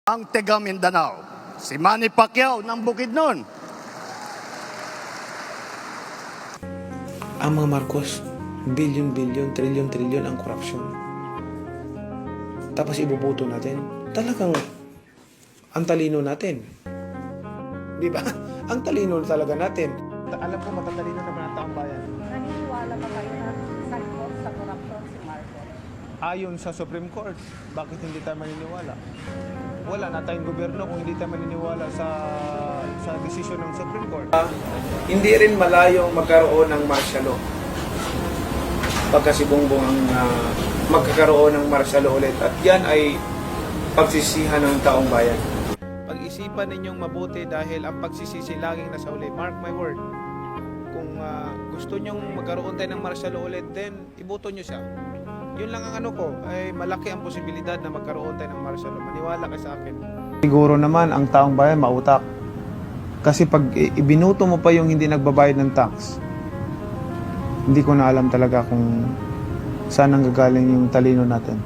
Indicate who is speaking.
Speaker 1: ang taga Mindanao, si Manny Pacquiao ng Bukidnon.
Speaker 2: Ang mga Marcos, bilyon-bilyon, trilyon-trilyon ang korupsyon. Tapos ibubuto natin. Talagang ang talino natin. Di ba? Ang talino talaga natin. Alam ko matatalino naman ang taong bayan.
Speaker 3: Naniniwala ba kayo na sangkot sa korupsyon si Marcos?
Speaker 2: Ayon sa Supreme Court, bakit hindi tayo maniniwala? Wala na tayong gobyerno kung hindi tayo maniniwala sa desisyon ng Supreme Court. Hindi rin malayong magkaroon ng martial law. Pagka si Bongbong ang magkakaroon ng martial law ulit. At yan ay pagsisihan ng taong bayan. Pag-isipan ninyong mabuti dahil ang pagsisisi laging nasa uli. Mark my word. Kung gusto nyong magkaroon tayo ng martial law ulit, then iboto nyo siya. Yun lang ang ano ko, ay malaki ang posibilidad na magkaroon tayo ng martial law. Maniwala ka sa akin. Siguro naman ang taong bayan mautak. Kasi pag ibinuto mo pa yung hindi nagbabayad ng tax, hindi ko na alam talaga kung saan nanggagaling yung talino natin.